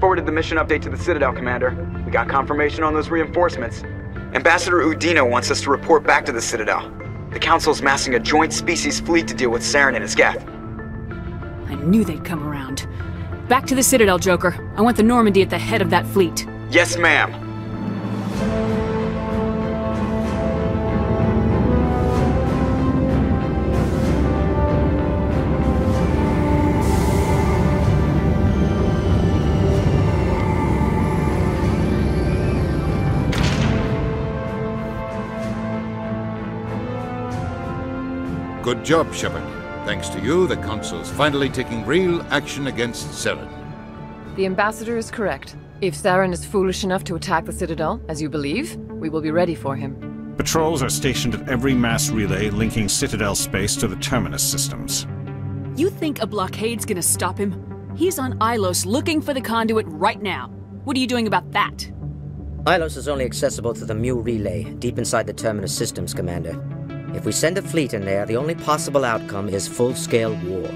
forwarded the mission update to the Citadel, Commander. We got confirmation on those reinforcements. Ambassador Udina wants us to report back to the Citadel. The Council's massing a joint species fleet to deal with Saren and his Geth. I knew they'd come around. Back to the Citadel, Joker. I want the Normandy at the head of that fleet. Yes, ma'am. Good job, Shepard. Thanks to you, the Council's finally taking real action against Saren. The Ambassador is correct. If Saren is foolish enough to attack the Citadel, as you believe, we will be ready for him. Patrols are stationed at every mass relay linking Citadel space to the Terminus systems. You think a blockade's gonna stop him? He's on Ilos looking for the Conduit right now. What are you doing about that? Ilos is only accessible to the Mu relay, deep inside the Terminus systems, Commander. If we send a fleet in there, the only possible outcome is full-scale war.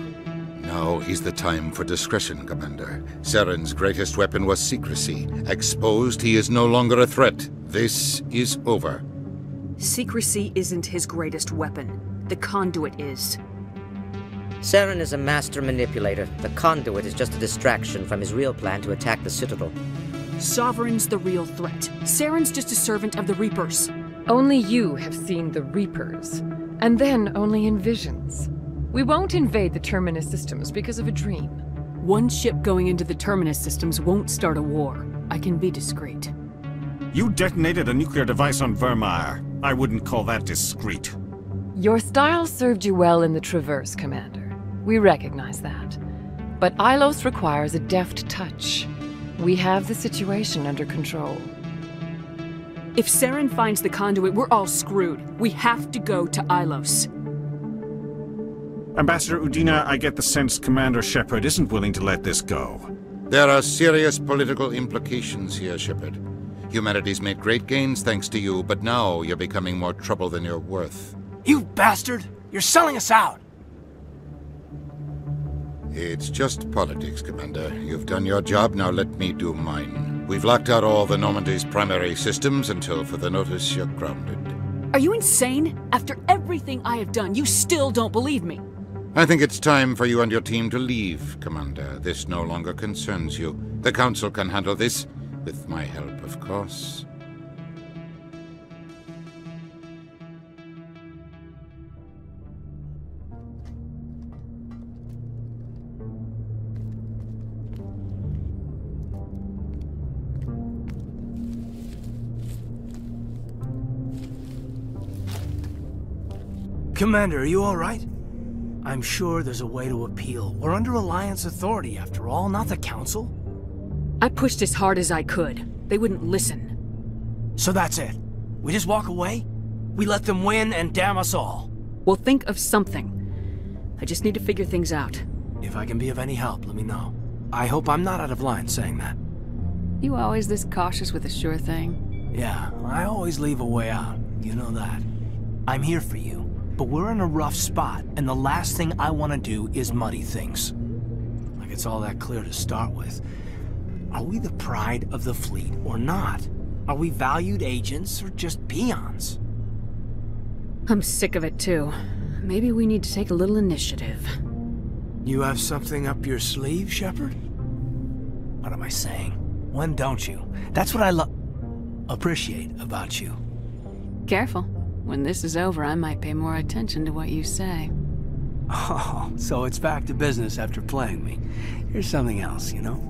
Now is the time for discretion, Commander. Saren's greatest weapon was secrecy. Exposed, he is no longer a threat. This is over. Secrecy isn't his greatest weapon. The Conduit is. Saren is a master manipulator. The Conduit is just a distraction from his real plan to attack the Citadel. Sovereign's the real threat. Saren's just a servant of the Reapers. Only you have seen the Reapers, and then only in visions. We won't invade the Terminus systems because of a dream. One ship going into the Terminus systems won't start a war. I can be discreet. You detonated a nuclear device on Vermeer. I wouldn't call that discreet. Your style served you well in the Traverse, Commander. We recognize that. But Ilos requires a deft touch. We have the situation under control. If Saren finds the Conduit, we're all screwed. We have to go to Ilos. Ambassador Udina, I get the sense Commander Shepard isn't willing to let this go. There are serious political implications here, Shepard. Humanity's made great gains thanks to you, but now you're becoming more trouble than you're worth. You bastard! You're selling us out! It's just politics, Commander. You've done your job, now let me do mine. We've locked out all the Normandy's primary systems until further notice you're grounded. Are you insane? After everything I have done, you still don't believe me. I think it's time for you and your team to leave, Commander. This no longer concerns you. The Council can handle this, with my help, of course. Commander, are you all right? I'm sure there's a way to appeal. We're under Alliance authority, after all, not the Council. I pushed as hard as I could. They wouldn't listen. So that's it? We just walk away? We let them win and damn us all? We'll think of something. I just need to figure things out. If I can be of any help, let me know. I hope I'm not out of line saying that. You always this cautious with a sure thing? Yeah, I always leave a way out. You know that. I'm here for you. But we're in a rough spot, and the last thing I want to do is muddy things. Like it's all that clear to start with. Are we the pride of the fleet or not? Are we valued agents or just peons? I'm sick of it too. Maybe we need to take a little initiative. You have something up your sleeve, Shepard? What am I saying? When don't you? That's what I appreciate about you. Careful. When this is over, I might pay more attention to what you say. Oh, so it's back to business after playing me. Here's something else, you know?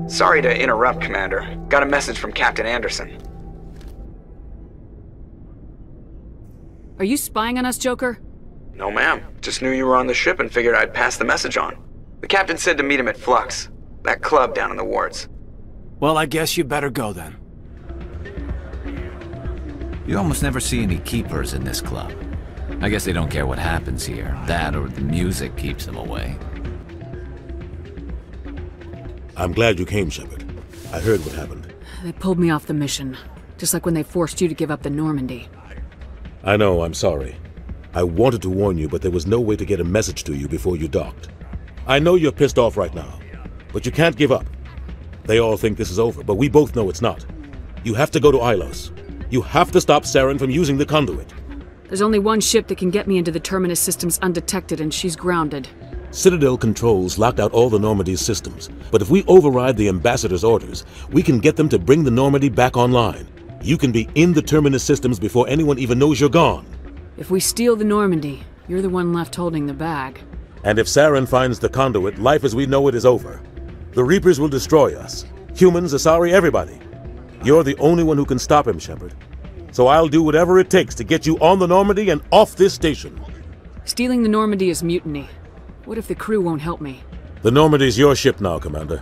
Sorry to interrupt, Commander. Got a message from Captain Anderson. Are you spying on us, Joker? No, ma'am. Just knew you were on the ship and figured I'd pass the message on. The captain said to meet him at Flux, that club down in the wards. Well, I guess you better go then. You almost never see any keepers in this club. I guess they don't care what happens here. That or the music keeps them away. I'm glad you came, Shepard. I heard what happened. They pulled me off the mission, just like when they forced you to give up the Normandy. I know, I'm sorry. I wanted to warn you, but there was no way to get a message to you before you docked. I know you're pissed off right now, but you can't give up. They all think this is over, but we both know it's not. You have to go to Ilos. You have to stop Saren from using the Conduit. There's only one ship that can get me into the Terminus systems undetected, and she's grounded. Citadel controls locked out all the Normandy's systems, but if we override the Ambassador's orders, we can get them to bring the Normandy back online. You can be in the Terminus systems before anyone even knows you're gone. If we steal the Normandy, you're the one left holding the bag. And if Saren finds the Conduit, life as we know it is over. The Reapers will destroy us. Humans, Asari, everybody. You're the only one who can stop him, Shepard. So I'll do whatever it takes to get you on the Normandy and off this station. Stealing the Normandy is mutiny. What if the crew won't help me? The Normandy's your ship now, Commander.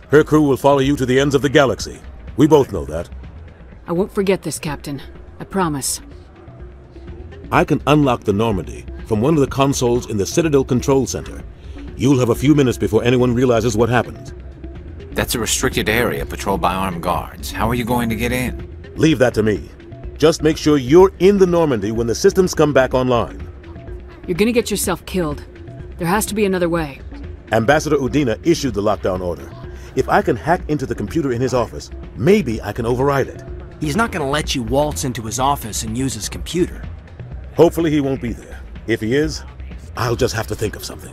Her crew will follow you to the ends of the galaxy. We both know that. I won't forget this, Captain. I promise. I can unlock the Normandy from one of the consoles in the Citadel Control Center. You'll have a few minutes before anyone realizes what happened. That's a restricted area patrolled by armed guards. How are you going to get in? Leave that to me. Just make sure you're in the Normandy when the systems come back online. You're gonna get yourself killed. There has to be another way. Ambassador Udina issued the lockdown order. If I can hack into the computer in his office, maybe I can override it. He's not gonna let you waltz into his office and use his computer. Hopefully he won't be there. If he is, I'll just have to think of something.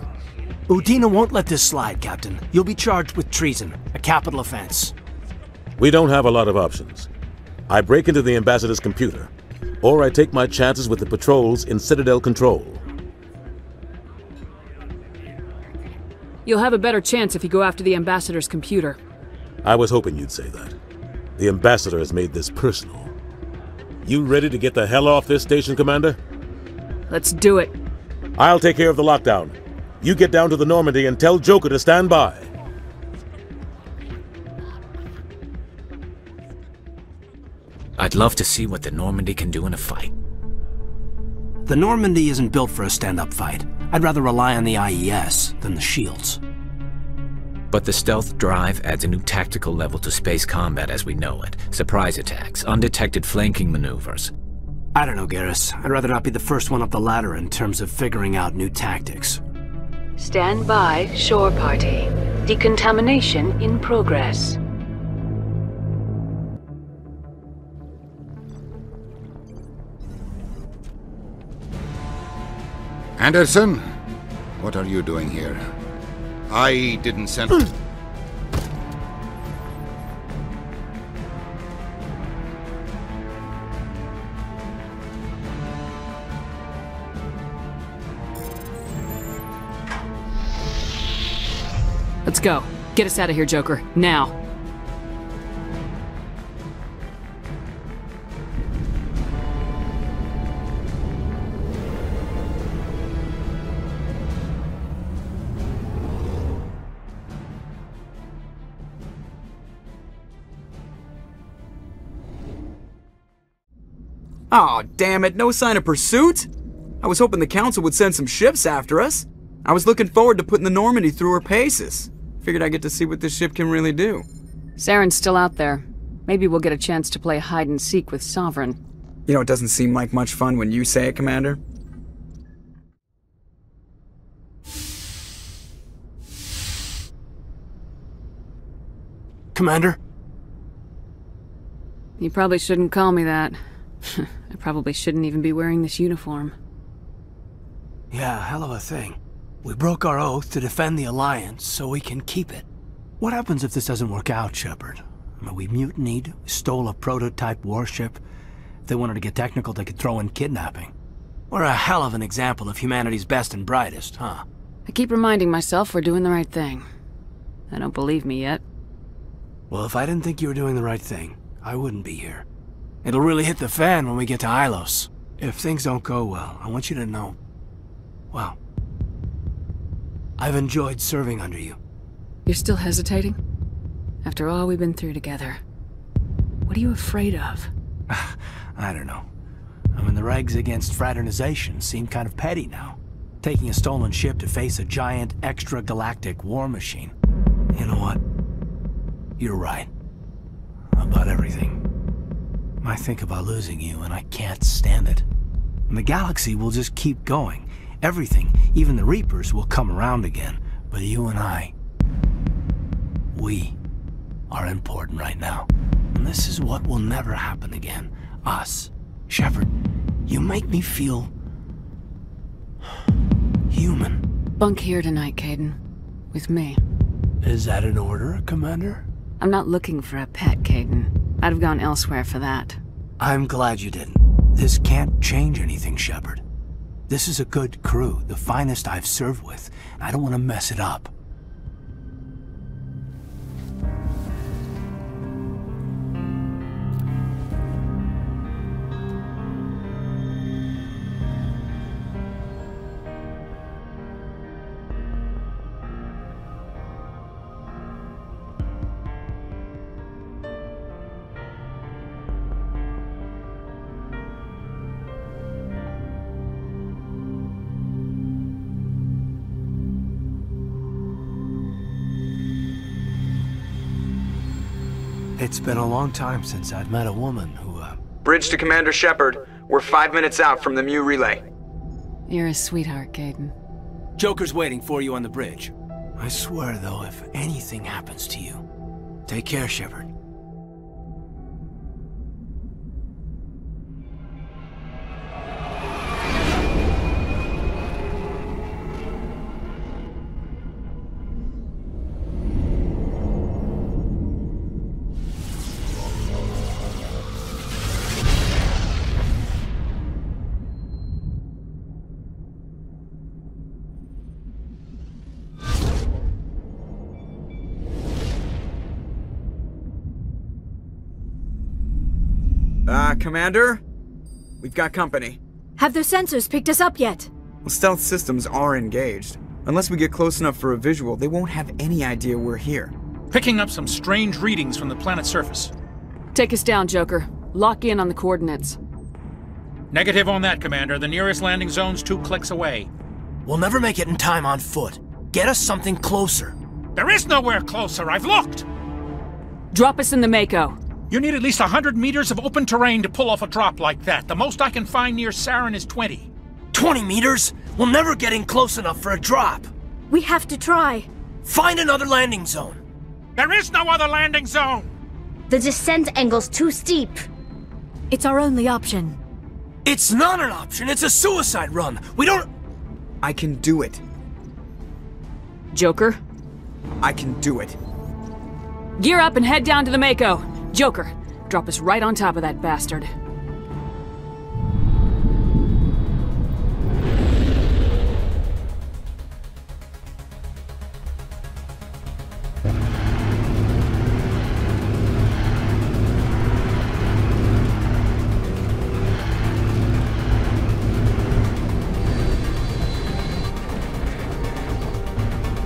Udina won't let this slide, Captain. You'll be charged with treason, a capital offense. We don't have a lot of options. I break into the Ambassador's computer, or I take my chances with the patrols in Citadel Control. You'll have a better chance if you go after the Ambassador's computer. I was hoping you'd say that. The Ambassador has made this personal. You ready to get the hell off this station, Commander? Let's do it. I'll take care of the lockdown. You get down to the Normandy and tell Joker to stand by. I'd love to see what the Normandy can do in a fight. The Normandy isn't built for a stand-up fight. I'd rather rely on the IES than the shields. But the stealth drive adds a new tactical level to space combat as we know it. Surprise attacks, undetected flanking maneuvers. I don't know, Garrus. I'd rather not be the first one up the ladder in terms of figuring out new tactics. Stand by, shore party. Decontamination in progress. Anderson, what are you doing here? I didn't send... Let's go. Get us out of here, Joker. Now. Aw, damn it, no sign of pursuit? I was hoping the Council would send some ships after us. I was looking forward to putting the Normandy through her paces. Figured I'd get to see what this ship can really do. Saren's still out there. Maybe we'll get a chance to play hide-and-seek with Sovereign. You know, it doesn't seem like much fun when you say it, Commander. Commander? You probably shouldn't call me that. I probably shouldn't even be wearing this uniform. Yeah, hell of a thing. We broke our oath to defend the Alliance so we can keep it. What happens if this doesn't work out, Shepard? I mean, we mutinied, we stole a prototype warship. If they wanted to get technical, they could throw in kidnapping. We're a hell of an example of humanity's best and brightest, huh? I keep reminding myself we're doing the right thing. I don't believe me yet. Well, if I didn't think you were doing the right thing, I wouldn't be here. It'll really hit the fan when we get to Ilos. If things don't go well, I want you to know... well... I've enjoyed serving under you. You're still hesitating? After all we've been through together. What are you afraid of? I don't know. I mean, the regs against fraternization seem kind of petty now. Taking a stolen ship to face a giant extra-galactic war machine. You know what? You're right. I'll about everything. I think about losing you, and I can't stand it. And the galaxy will just keep going. Everything, even the Reapers, will come around again. But you and I, we are important right now. And this is what will never happen again. Us. Shepard, you make me feel human. Bunk here tonight, Kaidan. With me. Is that an order, Commander? I'm not looking for a pet, Kaidan. I'd have gone elsewhere for that. I'm glad you didn't. This can't change anything, Shepard. This is a good crew, the finest I've served with, and I don't want to mess it up. It's been a long time since I've met a woman who, Bridge to Commander Shepard. We're 5 minutes out from the Mu relay. You're a sweetheart, Kaidan. Joker's waiting for you on the bridge. I swear, though, if anything happens to you, take care, Shepard. Commander? We've got company. Have their sensors picked us up yet? Well, stealth systems are engaged. Unless we get close enough for a visual, they won't have any idea we're here. Picking up some strange readings from the planet's surface. Take us down, Joker. Lock in on the coordinates. Negative on that, Commander. The nearest landing zone's 2 clicks away. We'll never make it in time on foot. Get us something closer. There is nowhere closer. I've looked! Drop us in the Mako. You need at least 100 meters of open terrain to pull off a drop like that. The most I can find near Saren is 20. 20 meters? We'll never get in close enough for a drop. We have to try. Find another landing zone. There is no other landing zone! The descent angle's too steep. It's our only option. It's not an option. It's a suicide run. We don't... I can do it. Joker? I can do it. Gear up and head down to the Mako. Joker, drop us right on top of that bastard.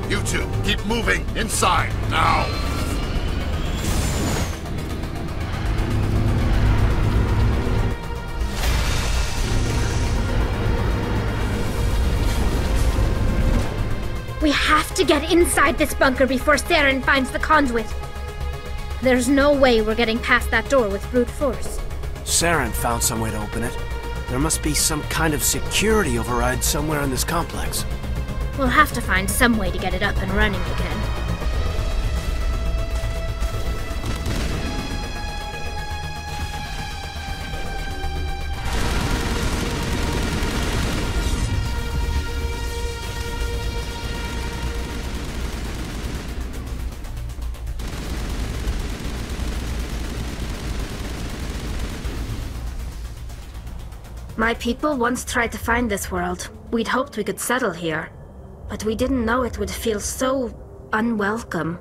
You two, keep moving inside now. We have to get inside this bunker before Saren finds the conduit. There's no way we're getting past that door with brute force. Saren found some way to open it. There must be some kind of security override somewhere in this complex. We'll have to find some way to get it up and running again. My people once tried to find this world. We'd hoped we could settle here. But we didn't know it would feel so unwelcome.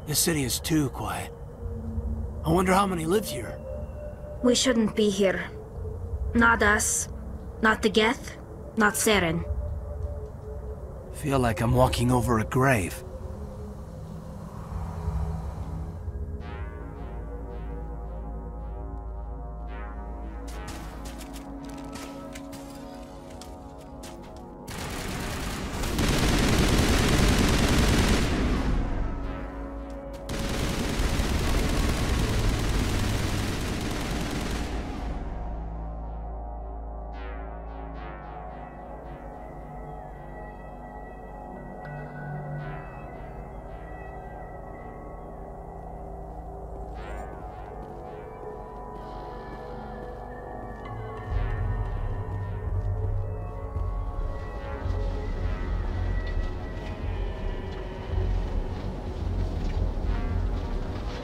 This city is too quiet. I wonder how many live here. We shouldn't be here. Not us. Not the Geth. Not Saren. Feel like I'm walking over a grave.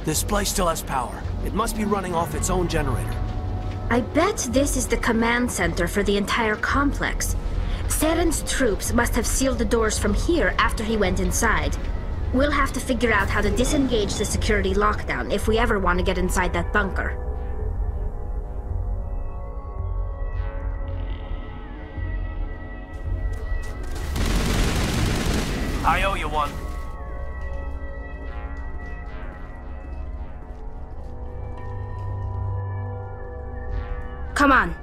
This place still has power. It must be running off its own generator. I bet this is the command center for the entire complex. Saren's troops must have sealed the doors from here after he went inside. We'll have to figure out how to disengage the security lockdown if we ever want to get inside that bunker. I owe you one. Come on.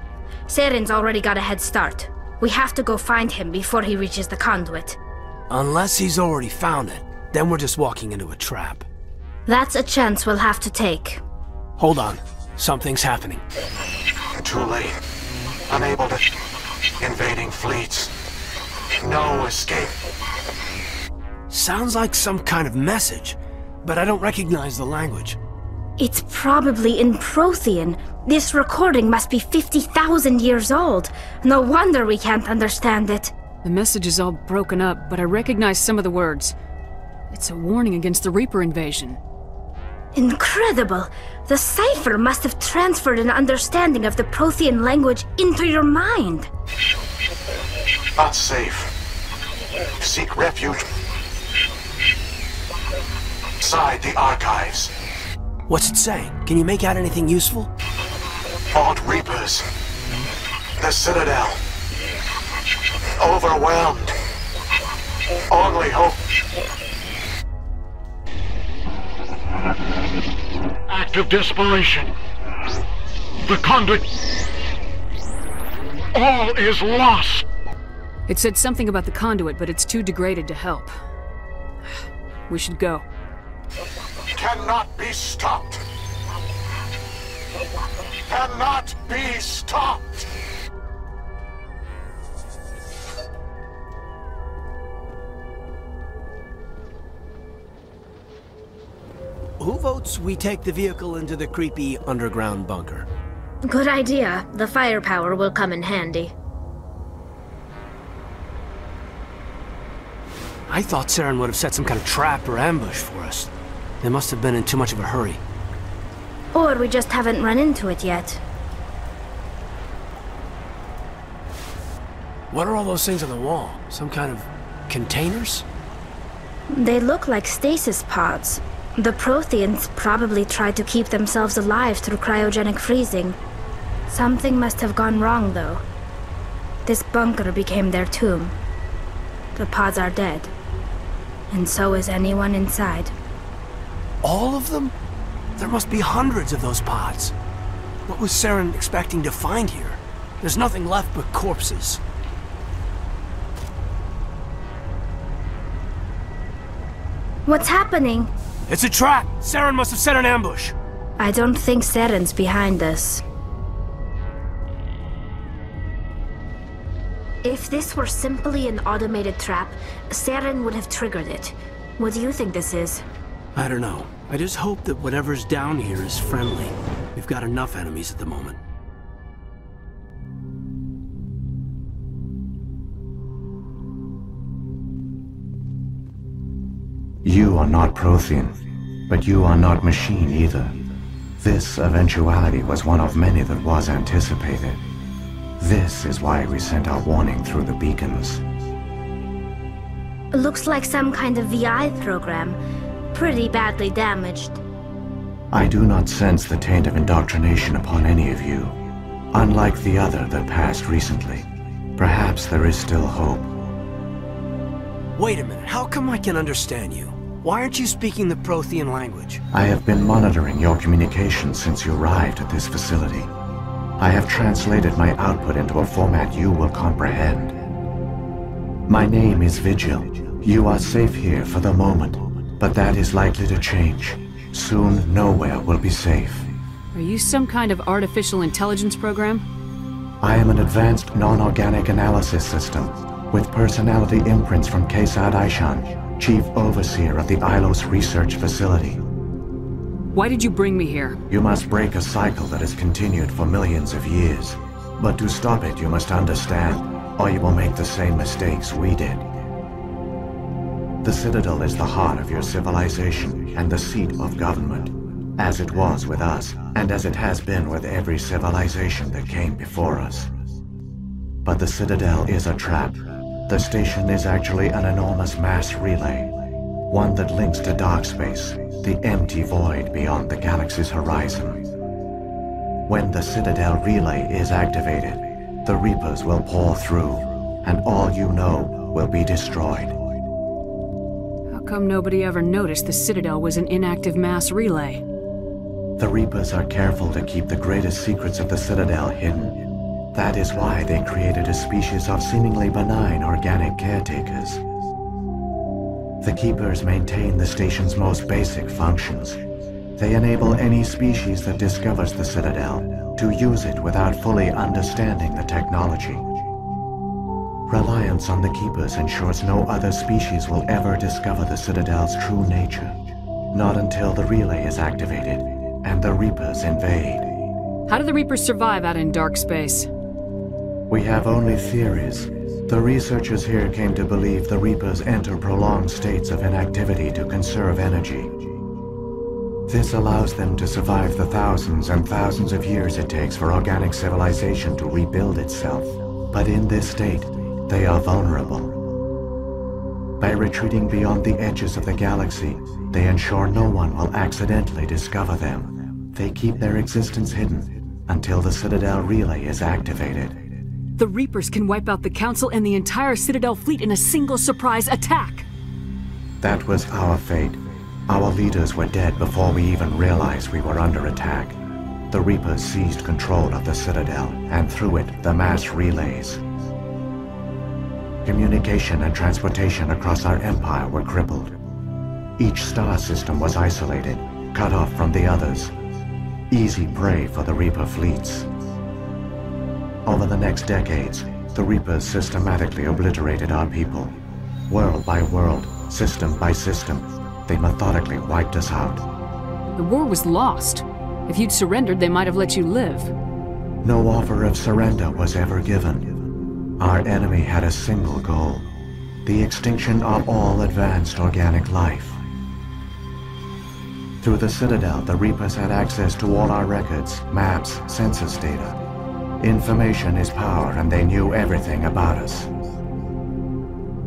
Saren's already got a head start. We have to go find him before he reaches the conduit. Unless he's already found it, then we're just walking into a trap. That's a chance we'll have to take. Hold on. Something's happening. Too late. Unable to... Invading fleets. No escape. Sounds like some kind of message, but I don't recognize the language. It's probably in Prothean. This recording must be 50,000 years old. No wonder we can't understand it. The message is all broken up, but I recognize some of the words. It's a warning against the Reaper invasion. Incredible! The cipher must have transferred an understanding of the Prothean language into your mind. Not safe. Seek refuge inside the archives. What's it saying? Can you make out anything useful? Fought Reapers. The Citadel. Overwhelmed. Only hope. Act of desperation. The Conduit. All is lost. It said something about the conduit, but it's too degraded to help. We should go. Cannot be stopped. Cannot be stopped. Who votes we take the vehicle into the creepy underground bunker? Good idea. The firepower will come in handy. I thought Saren would have set some kind of trap or ambush for us. They must have been in too much of a hurry. Or we just haven't run into it yet. What are all those things on the wall? Some kind of containers? They look like stasis pods. The Protheans probably tried to keep themselves alive through cryogenic freezing. Something must have gone wrong, though. This bunker became their tomb. The pods are dead. And so is anyone inside. All of them? There must be hundreds of those pods. What was Saren expecting to find here? There's nothing left but corpses. What's happening? It's a trap! Saren must have set an ambush! I don't think Saren's behind us. If this were simply an automated trap, Saren would have triggered it. What do you think this is? I don't know. I just hope that whatever's down here is friendly. We've got enough enemies at the moment. You are not Prothean, but you are not machine either. This eventuality was one of many that was anticipated. This is why we sent our warning through the beacons. Looks like some kind of VI program. Pretty badly damaged. I do not sense the taint of indoctrination upon any of you. Unlike the other that passed recently. Perhaps there is still hope. Wait a minute, how come I can understand you? Why aren't you speaking the Prothean language? I have been monitoring your communications since you arrived at this facility. I have translated my output into a format you will comprehend. My name is Vigil. You are safe here for the moment, but that is likely to change. Soon, nowhere will be safe. Are you some kind of artificial intelligence program? I am an advanced non-organic analysis system, with personality imprints from Kaidan, Chief Overseer of the Ilos Research Facility. Why did you bring me here? You must break a cycle that has continued for millions of years. But to stop it, you must understand, or you will make the same mistakes we did. The Citadel is the heart of your civilization and the seat of government. as it was with us, and as it has been with every civilization that came before us. But the Citadel is a trap. The station is actually an enormous mass relay, one that links to dark space, the empty void beyond the galaxy's horizon. When the Citadel relay is activated, the Reapers will pour through, and all you know will be destroyed. How come nobody ever noticed the Citadel was an inactive mass relay? The Reapers are careful to keep the greatest secrets of the Citadel hidden. That is why they created a species of seemingly benign organic caretakers. The Keepers maintain the station's most basic functions. They enable any species that discovers the Citadel to use it without fully understanding the technology. Reliance on the Keepers ensures no other species will ever discover the Citadel's true nature. Not until the relay is activated and the Reapers invade. How do the Reapers survive out in dark space? We have only theories. The researchers here came to believe the Reapers enter prolonged states of inactivity to conserve energy. This allows them to survive the thousands and thousands of years it takes for organic civilization to rebuild itself. But in this state, they are vulnerable. By retreating beyond the edges of the galaxy, they ensure no one will accidentally discover them. They keep their existence hidden until the Citadel relay is activated. The Reapers can wipe out the Council and the entire Citadel fleet in a single surprise attack! That was our fate. Our leaders were dead before we even realized we were under attack. The Reapers seized control of the Citadel, and through it, the mass relays. Communication and transportation across our empire were crippled. Each star system was isolated, cut off from the others. Easy prey for the Reaper fleets. Over the next decades, the Reapers systematically obliterated our people. World by world, system by system, they methodically wiped us out. The war was lost. If you'd surrendered, they might have let you live. No offer of surrender was ever given. Our enemy had a single goal: the extinction of all advanced organic life. Through the Citadel, the Reapers had access to all our records, maps, census data. Information is power, and they knew everything about us.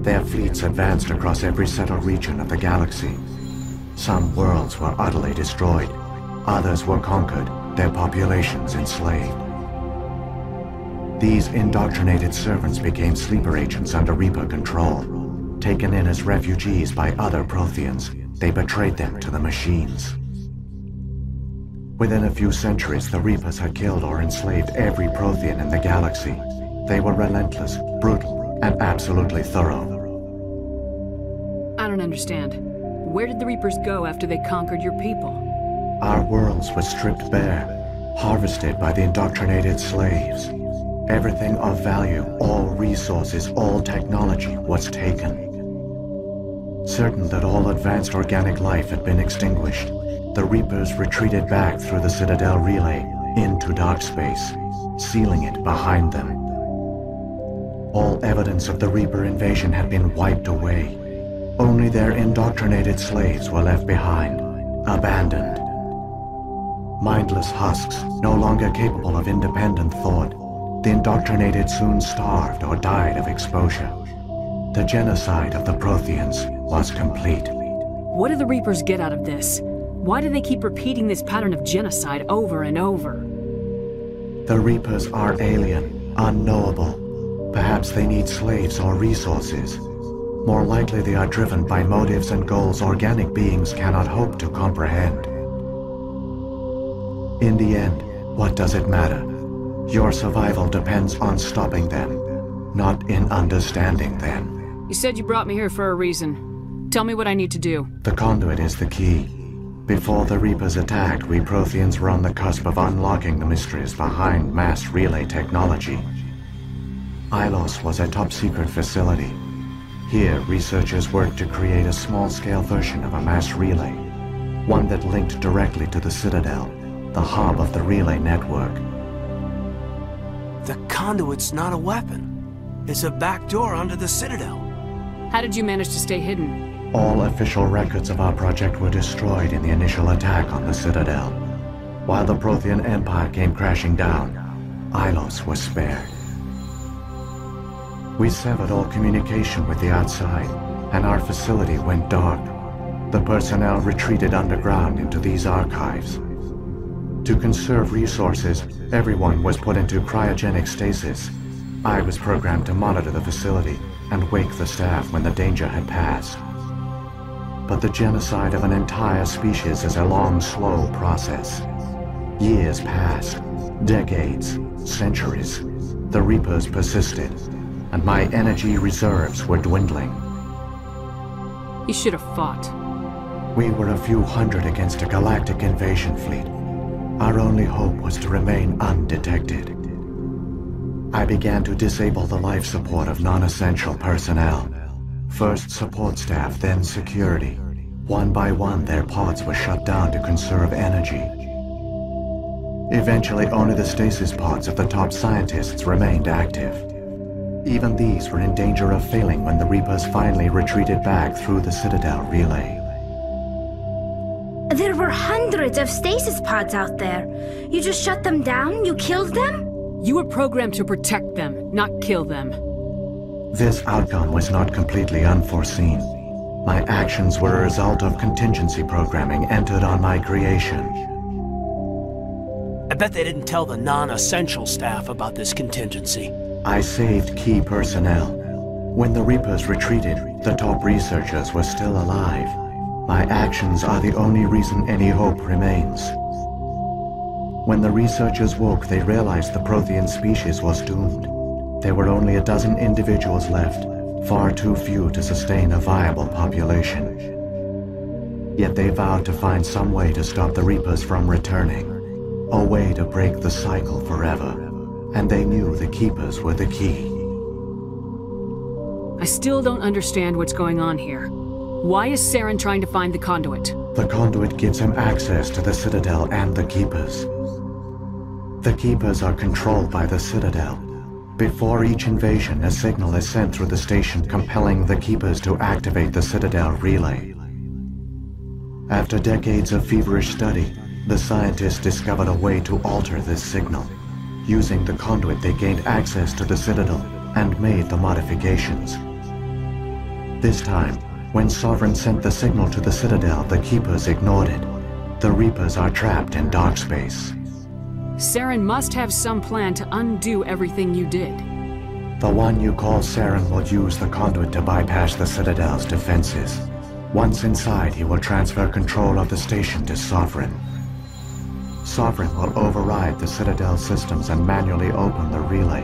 Their fleets advanced across every settled region of the galaxy. Some worlds were utterly destroyed. Others were conquered, their populations enslaved. These indoctrinated servants became sleeper agents under Reaper control. Taken in as refugees by other Protheans, they betrayed them to the machines. Within a few centuries, the Reapers had killed or enslaved every Prothean in the galaxy. They were relentless, brutal, and absolutely thorough. I don't understand. Where did the Reapers go after they conquered your people? Our worlds were stripped bare, harvested by the indoctrinated slaves. Everything of value, all resources, all technology was taken. Certain that all advanced organic life had been extinguished, the Reapers retreated back through the Citadel relay into dark space, sealing it behind them. All evidence of the Reaper invasion had been wiped away. Only their indoctrinated slaves were left behind, abandoned. Mindless husks, no longer capable of independent thought, the indoctrinated soon starved or died of exposure. The genocide of the Protheans was complete. What do the Reapers get out of this? Why do they keep repeating this pattern of genocide over and over? The Reapers are alien, unknowable. Perhaps they need slaves or resources. More likely they are driven by motives and goals organic beings cannot hope to comprehend. In the end, what does it matter? Your survival depends on stopping them, not in understanding them. You said you brought me here for a reason. Tell me what I need to do. The Conduit is the key. Before the Reapers attacked, we Protheans were on the cusp of unlocking the mysteries behind mass relay technology. Ilos was a top-secret facility. Here, researchers worked to create a small-scale version of a mass relay, one that linked directly to the Citadel, the hub of the relay network. The Conduit's not a weapon. It's a back door onto the Citadel. How did you manage to stay hidden? All official records of our project were destroyed in the initial attack on the Citadel. While the Prothean Empire came crashing down, Ilos was spared. We severed all communication with the outside, and our facility went dark. The personnel retreated underground into these archives. To conserve resources, everyone was put into cryogenic stasis. I was programmed to monitor the facility and wake the staff when the danger had passed. But the genocide of an entire species is a long, slow process. Years passed, decades, centuries. The Reapers persisted, and my energy reserves were dwindling. You should have fought. We were a few hundred against a galactic invasion fleet. Our only hope was to remain undetected. I began to disable the life support of non-essential personnel. First support staff, then security. One by one, their pods were shut down to conserve energy. Eventually, only the stasis pods of the top scientists remained active. Even these were in danger of failing when the Reapers finally retreated back through the Citadel relay. There were hundreds of stasis pods out there. You just shut them down? You killed them? You were programmed to protect them, not kill them. This outcome was not completely unforeseen. My actions were a result of contingency programming entered on my creation. I bet they didn't tell the non-essential staff about this contingency. I saved key personnel. When the Reapers retreated, the top researchers were still alive. My actions are the only reason any hope remains. When the researchers woke, they realized the Prothean species was doomed. There were only a dozen individuals left, far too few to sustain a viable population. Yet they vowed to find some way to stop the Reapers from returning, a way to break the cycle forever, and they knew the Keepers were the key. I still don't understand what's going on here. Why is Saren trying to find the Conduit? The Conduit gives him access to the Citadel and the Keepers. The Keepers are controlled by the Citadel. Before each invasion, a signal is sent through the station compelling the Keepers to activate the Citadel relay. After decades of feverish study, the scientists discovered a way to alter this signal. Using the Conduit, they gained access to the Citadel and made the modifications. This time, when Sovereign sent the signal to the Citadel, the Keepers ignored it. The Reapers are trapped in dark space. Saren must have some plan to undo everything you did. The one you call Saren will use the Conduit to bypass the Citadel's defenses. Once inside, he will transfer control of the station to Sovereign. Sovereign will override the Citadel systems and manually open the relay,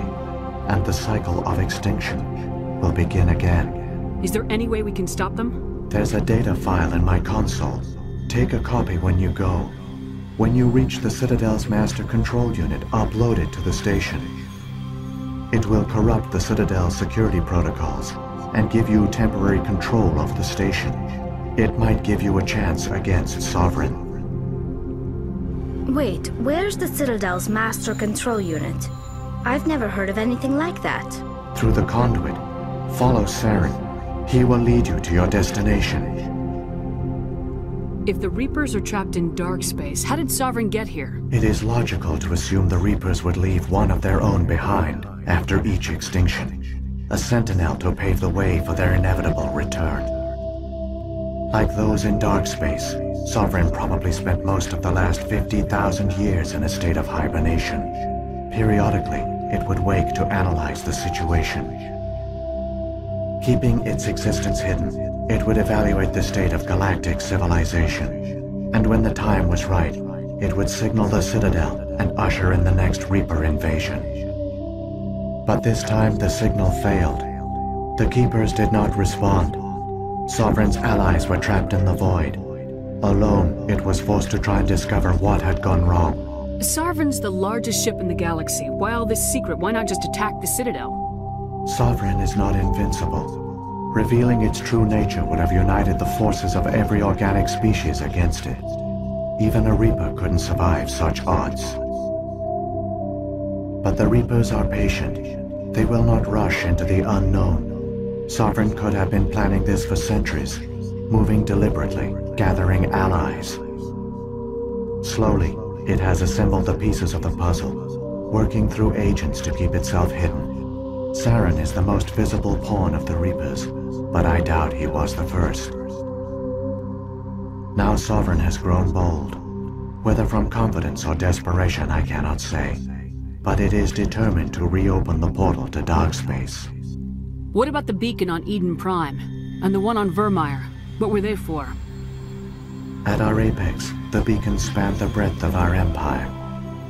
and the cycle of extinction will begin again. Is there any way we can stop them? There's a data file in my console. Take a copy when you go. When you reach the Citadel's master control unit, upload it to the station. It will corrupt the Citadel's security protocols and give you temporary control of the station. It might give you a chance against Sovereign. Wait, where's the Citadel's master control unit? I've never heard of anything like that. Through the Conduit, follow Saren. He will lead you to your destination. If the Reapers are trapped in dark space, how did Sovereign get here? It is logical to assume the Reapers would leave one of their own behind after each extinction. A sentinel to pave the way for their inevitable return. Like those in dark space, Sovereign probably spent most of the last 50,000 years in a state of hibernation. Periodically, it would wake to analyze the situation. Keeping its existence hidden, it would evaluate the state of galactic civilization. And when the time was right, it would signal the Citadel and usher in the next Reaper invasion. But this time the signal failed. The Keepers did not respond. Sovereign's allies were trapped in the void. Alone, it was forced to try and discover what had gone wrong. Sovereign's the largest ship in the galaxy. Why all this secret? Why not just attack the Citadel? Sovereign is not invincible. Revealing its true nature would have united the forces of every organic species against it. Even a Reaper couldn't survive such odds. But the Reapers are patient. They will not rush into the unknown. Sovereign could have been planning this for centuries. moving deliberately, gathering allies. Slowly, it has assembled the pieces of the puzzle, working through agents to keep itself hidden. Saren is the most visible pawn of the Reapers, but I doubt he was the first. Now Sovereign has grown bold. Whether from confidence or desperation, I cannot say. But it is determined to reopen the portal to dark space. What about the beacon on Eden Prime? And the one on Vermeer? What were they for? At our apex, the beacons spanned the breadth of our empire.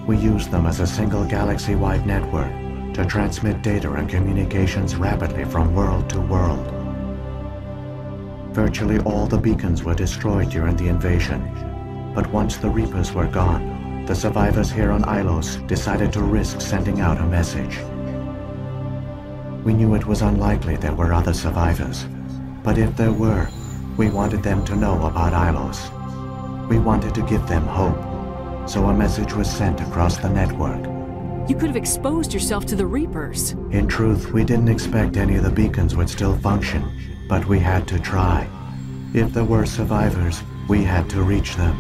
We used them as a single galaxy-wide network to transmit data and communications rapidly from world to world. Virtually all the beacons were destroyed during the invasion, but once the Reapers were gone, the survivors here on Ilos decided to risk sending out a message. We knew it was unlikely there were other survivors, but if there were, we wanted them to know about Ilos. We wanted to give them hope, so a message was sent across the network. You could have exposed yourself to the Reapers. In truth, we didn't expect any of the beacons would still function, but we had to try. If there were survivors, we had to reach them.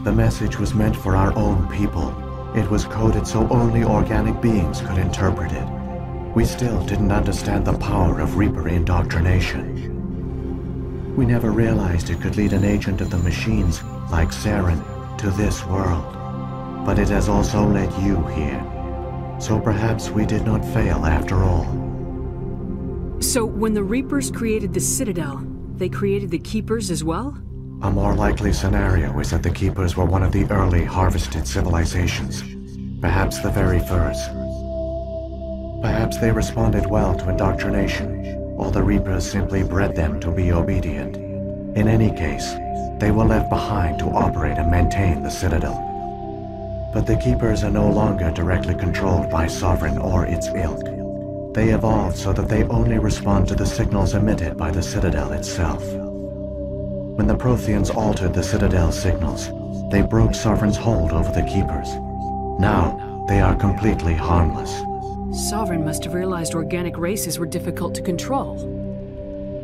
The message was meant for our own people. It was coded so only organic beings could interpret it. We still didn't understand the power of Reaper indoctrination. We never realized it could lead an agent of the machines, like Saren, to this world. But it has also led you here. So perhaps we did not fail after all. So when the Reapers created the Citadel, they created the Keepers as well? A more likely scenario is that the Keepers were one of the early harvested civilizations. Perhaps the very first. Perhaps they responded well to indoctrination, or the Reapers simply bred them to be obedient. In any case, they were left behind to operate and maintain the Citadel. But the Keepers are no longer directly controlled by Sovereign or its ilk. They evolved so that they only respond to the signals emitted by the Citadel itself. When the Protheans altered the Citadel's signals, they broke Sovereign's hold over the Keepers. Now, they are completely harmless. Sovereign must have realized organic races were difficult to control.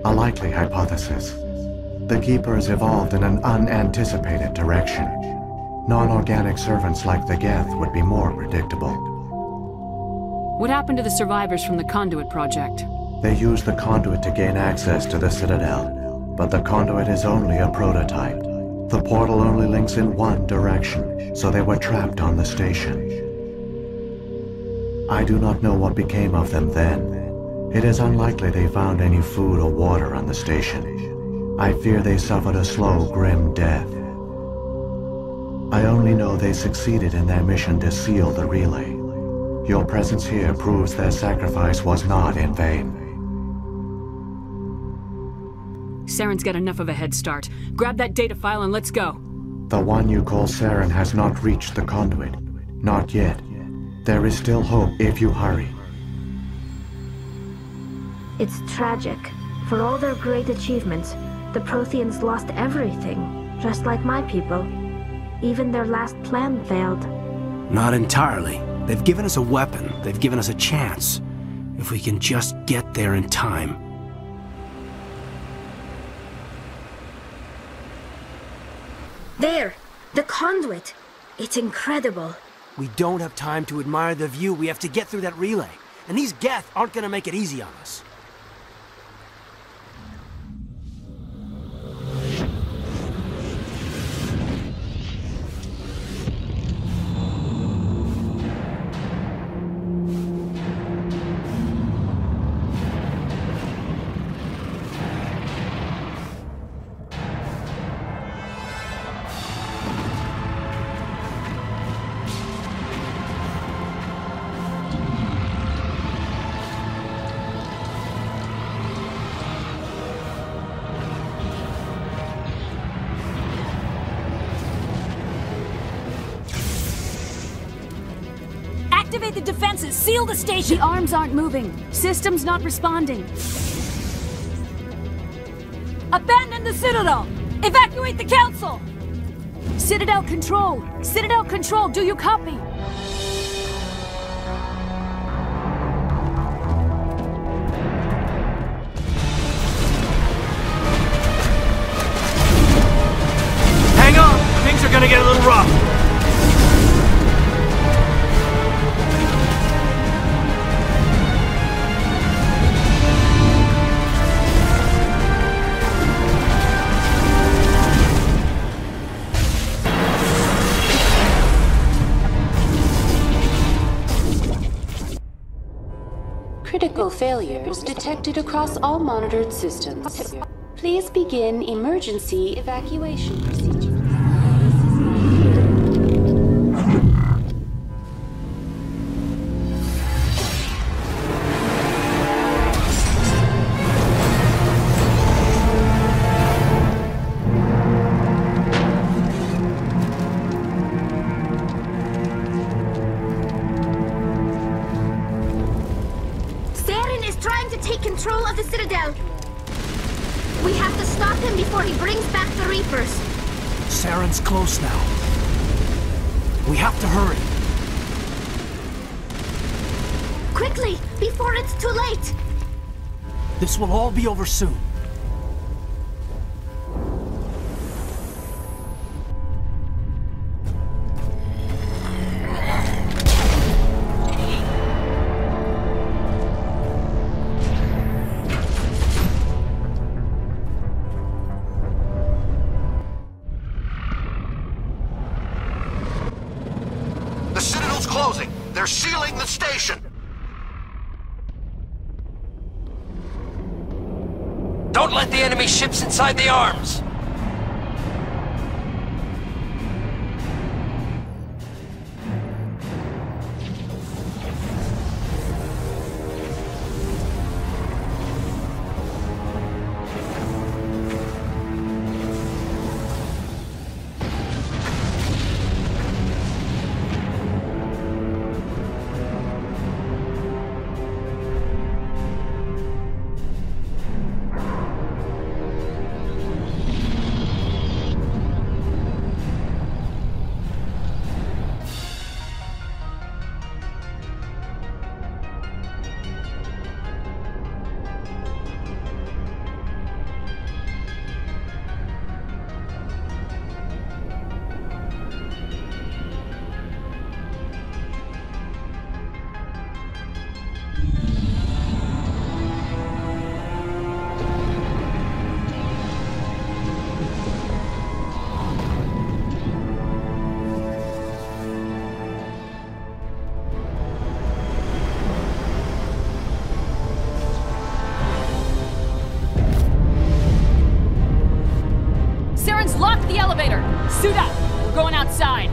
A likely hypothesis. The Keepers evolved in an unanticipated direction. Non-organic servants like the Geth would be more predictable. What happened to the survivors from the Conduit project? They used the Conduit to gain access to the Citadel, but the Conduit is only a prototype. The portal only links in one direction, so they were trapped on the station. I do not know what became of them then. It is unlikely they found any food or water on the station. I fear they suffered a slow, grim death. I only know they succeeded in their mission to seal the relay. Your presence here proves their sacrifice was not in vain. Saren's got enough of a head start. Grab that data file and let's go. The one you call Saren has not reached the Conduit. Not yet. There is still hope if you hurry. It's tragic. For all their great achievements, the Protheans lost everything, just like my people. Even their last plan failed. Not entirely. They've given us a weapon. They've given us a chance. If we can just get there in time. There! The Conduit! It's incredible. We don't have time to admire the view. We have to get through that relay. And these Geth aren't gonna make it easy on us. Activate the defenses! Seal the station! The arms aren't moving. Systems not responding. Abandon the Citadel! Evacuate the Council! Citadel Control! Citadel Control, do you copy? to get a little rough. Critical failures detected across all monitored systems. Please begin emergency evacuation procedure. Control of the Citadel. We have to stop him before he brings back the Reapers. Saren's close now. We have to hurry. Quickly, before it's too late. This will all be over soon. They're sealing the station! Don't let the enemy ships inside the arms! Lock the elevator! Suit up! We're going outside!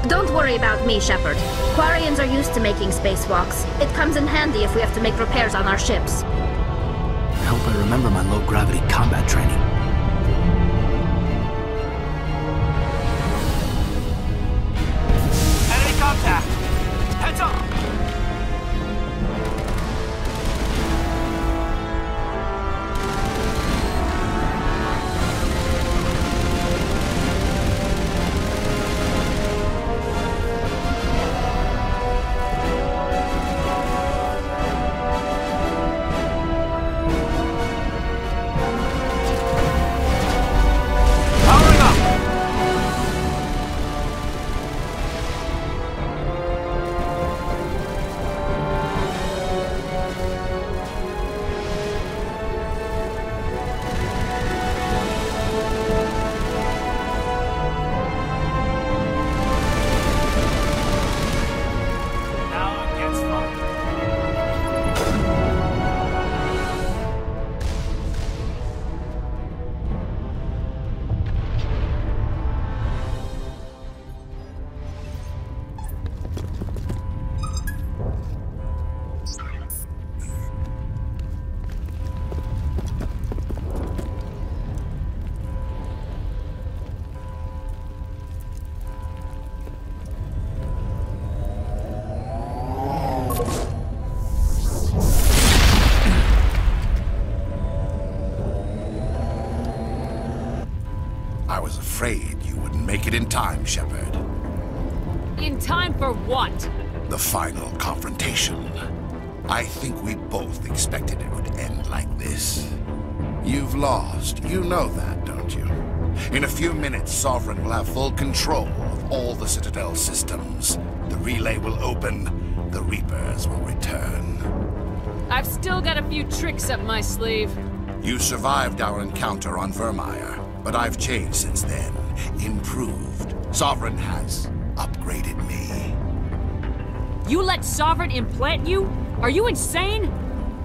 Don't worry about me, Shepard. Quarians are used to making spacewalks. It comes in handy if we have to make repairs on our ships. I hope I remember my low-gravity combat training. Enemy contact! Heads up! I was afraid you wouldn't make it in time, Shepard. In time for what? The final confrontation. I think we both expected it would end like this. You've lost. You know that, don't you? In a few minutes, Sovereign will have full control of all the Citadel systems. The relay will open. The Reapers will return. I've still got a few tricks up my sleeve. You survived our encounter on Vermeer, but I've changed since then. Improved. Sovereign has upgraded me. You let Sovereign implant you? Are you insane?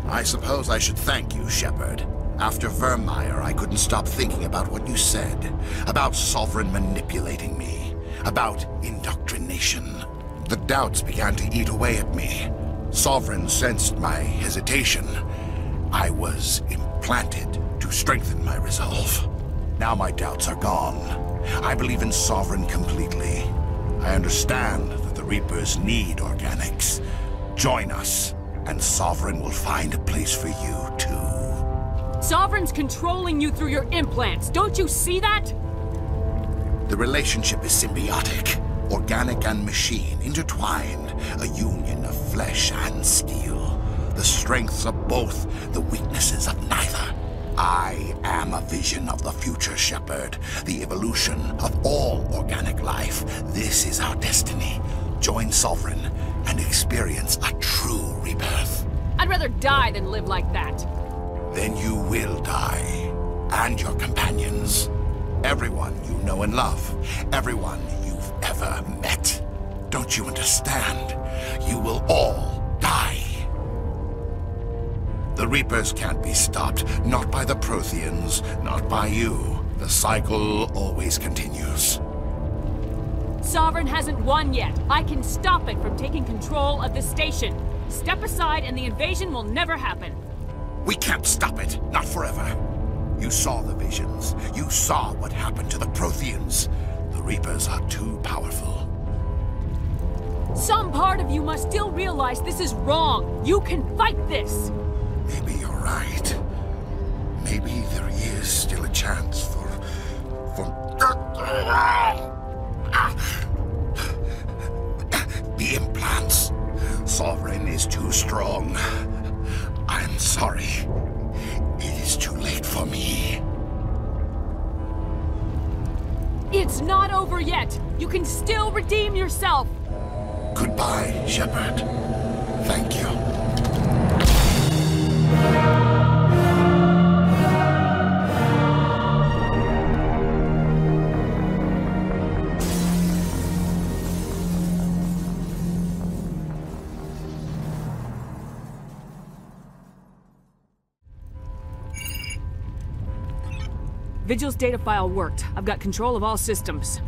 I suppose I should thank you, Shepard. After Vermeer, I couldn't stop thinking about what you said. About Sovereign manipulating me. About indoctrination. The doubts began to eat away at me. Sovereign sensed my hesitation. I was implanted to strengthen my resolve. Now my doubts are gone. I believe in Sovereign completely. I understand that the Reapers need organics. Join us, and Sovereign will find a place for you, too. Sovereign's controlling you through your implants. Don't you see that? The relationship is symbiotic. Organic and machine, intertwined. A union of flesh and steel. The strengths of both, the weaknesses of neither. I am a vision of the future, Shepard. The evolution of all organic life. This is our destiny. Join Sovereign and experience a true rebirth. I'd rather die than live like that. Then you will die. And your companions. Everyone you know and love. Everyone you've ever met. Don't you understand? You will all die. The Reapers can't be stopped. Not by the Protheans. Not by you. The cycle always continues. Sovereign hasn't won yet. I can stop it from taking control of the station. Step aside and the invasion will never happen. We can't stop it. Not forever. You saw the visions. You saw what happened to the Protheans. The Reapers are too powerful. Some part of you must still realize this is wrong. You can fight this. Maybe you're right. Maybe there is still a chance for... The implants. Sovereign is too strong. I'm sorry. It is too late for me. It's not over yet. You can still redeem yourself. Goodbye, Shepard. Thank you. Vigil's data file worked. I've got control of all systems.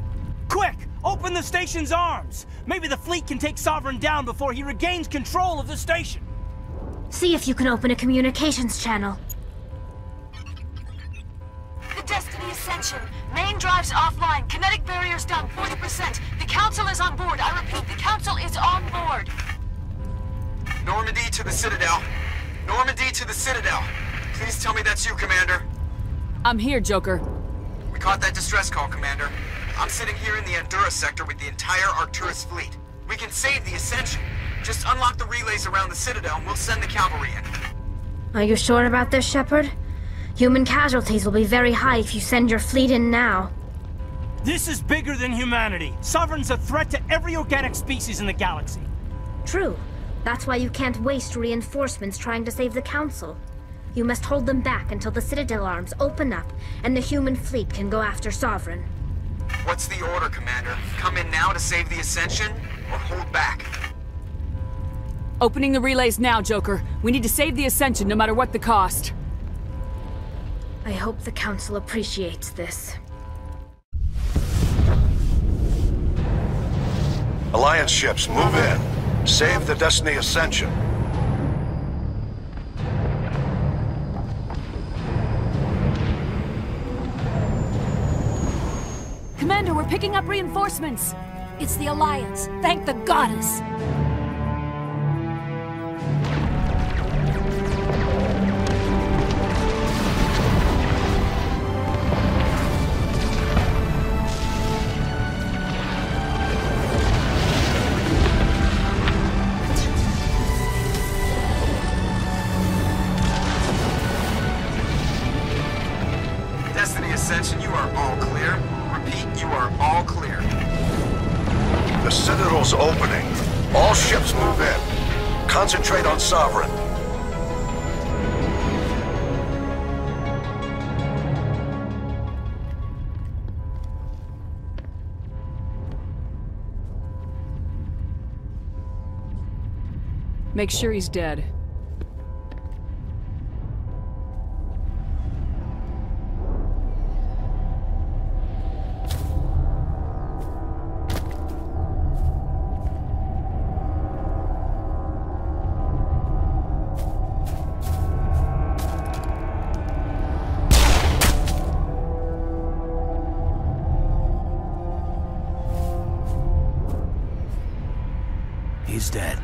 Quick! Open the station's arms! Maybe the fleet can take Sovereign down before he regains control of the station. See if you can open a communications channel. The Destiny Ascension. Main drives offline. Kinetic barriers down 40%. The Council is on board. I repeat, the Council is on board. Normandy to the Citadel. Normandy to the Citadel. Please tell me that's you, Commander. I'm here, Joker. We caught that distress call, Commander. I'm sitting here in the Endura sector with the entire Arcturus fleet. We can save the Ascension. Just unlock the relays around the Citadel and we'll send the cavalry in. Are you sure about this, Shepard? Human casualties will be very high if you send your fleet in now. This is bigger than humanity. Sovereign's a threat to every organic species in the galaxy. True. That's why you can't waste reinforcements trying to save the Council. You must hold them back until the Citadel arms open up and the human fleet can go after Sovereign. What's the order, Commander? Come in now to save the Ascension, or hold back? Opening the relays now, Joker. We need to save the Ascension no matter what the cost. I hope the Council appreciates this. Alliance ships, move in. Save the Destiny Ascension. Commander, we're picking up reinforcements. It's the Alliance. Thank the goddess. Ascension, you are all clear. Repeat, you are all clear. The Citadel's opening. All ships move in. Concentrate on Sovereign. Make sure he's dead. He's dead.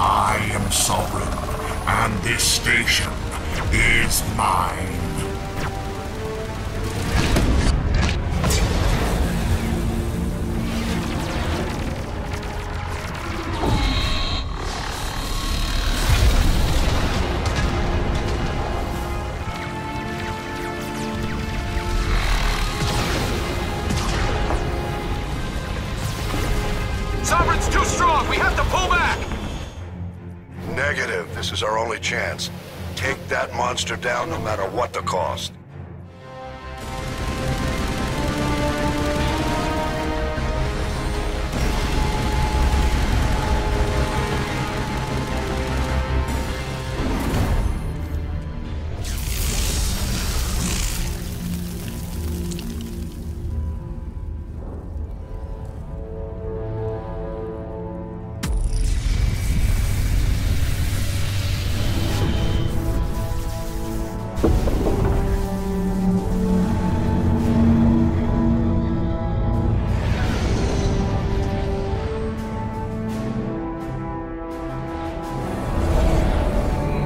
I am Sovereign, and this station is mine. Sovereign's too strong! We have to pull back! Negative. This is our only chance. Take that monster down no matter what the cost.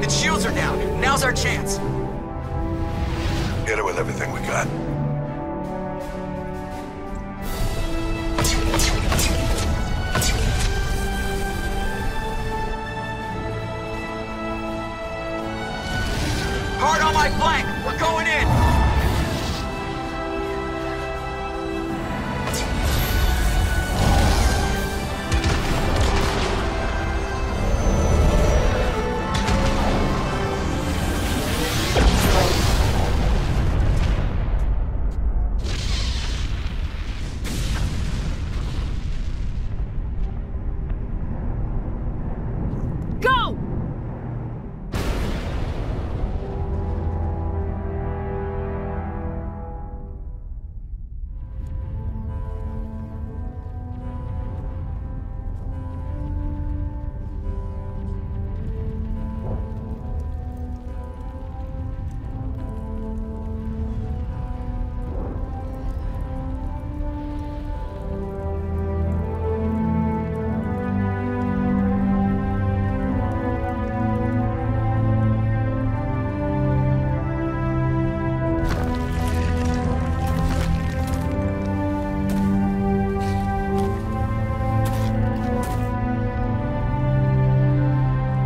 Its shields are down. Now's our chance. Hit it with everything we got. Hard on my flank. We're going in. Go!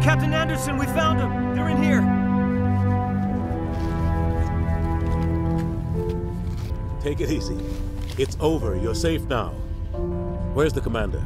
Captain Anderson, we found them! They're in here! Take it easy. It's over. You're safe now. Where's the commander?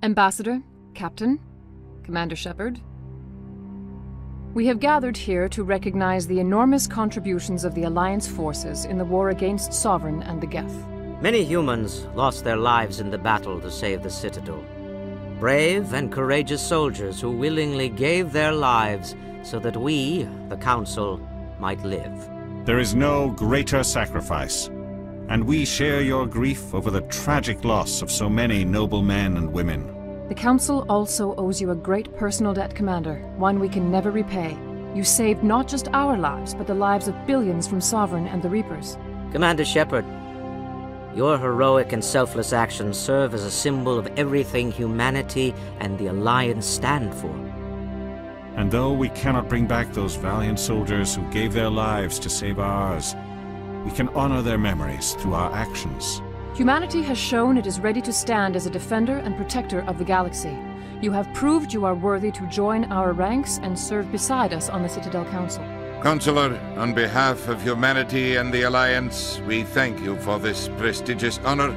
Ambassador, Captain, Commander Shepard. We have gathered here to recognize the enormous contributions of the Alliance forces in the war against Sovereign and the Geth. Many humans lost their lives in the battle to save the Citadel. Brave and courageous soldiers who willingly gave their lives so that we, the Council, might live. There is no greater sacrifice, and we share your grief over the tragic loss of so many noble men and women. The Council also owes you a great personal debt, Commander, one we can never repay. You saved not just our lives, but the lives of billions from Sovereign and the Reapers. Commander Shepard, your heroic and selfless actions serve as a symbol of everything humanity and the Alliance stand for. And though we cannot bring back those valiant soldiers who gave their lives to save ours, we can honor their memories through our actions. Humanity has shown it is ready to stand as a defender and protector of the galaxy. You have proved you are worthy to join our ranks and serve beside us on the Citadel Council. Counselor, on behalf of humanity and the Alliance, we thank you for this prestigious honor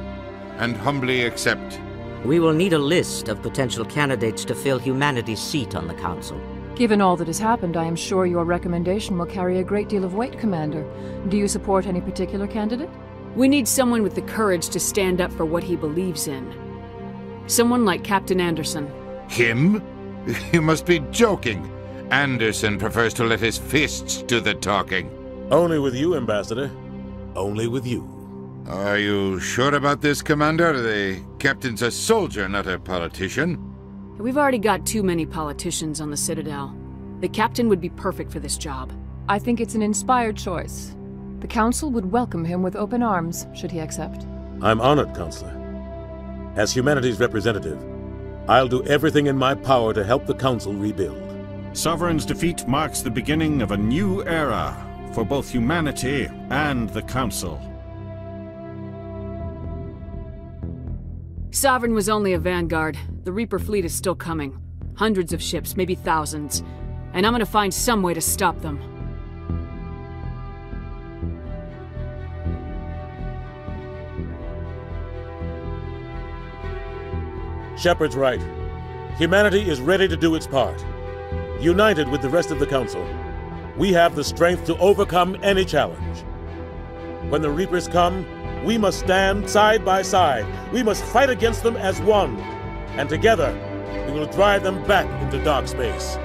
and humbly accept. We will need a list of potential candidates to fill humanity's seat on the Council. Given all that has happened, I am sure your recommendation will carry a great deal of weight, Commander. Do you support any particular candidate? We need someone with the courage to stand up for what he believes in. Someone like Captain Anderson. Him? You must be joking. Anderson prefers to let his fists do the talking. Only with you, Ambassador. Only with you. Are you sure about this, Commander? The captain's a soldier, not a politician. We've already got too many politicians on the Citadel. The captain would be perfect for this job. I think it's an inspired choice. The Council would welcome him with open arms, should he accept. I'm honored, Counselor. As humanity's representative, I'll do everything in my power to help the Council rebuild. Sovereign's defeat marks the beginning of a new era for both humanity and the Council. Sovereign was only a vanguard. The Reaper fleet is still coming. Hundreds of ships, maybe thousands. And I'm gonna find some way to stop them. Shepard's right. Humanity is ready to do its part. United with the rest of the Council, we have the strength to overcome any challenge. When the Reapers come, we must stand side by side. We must fight against them as one. And together, we will drive them back into dark space.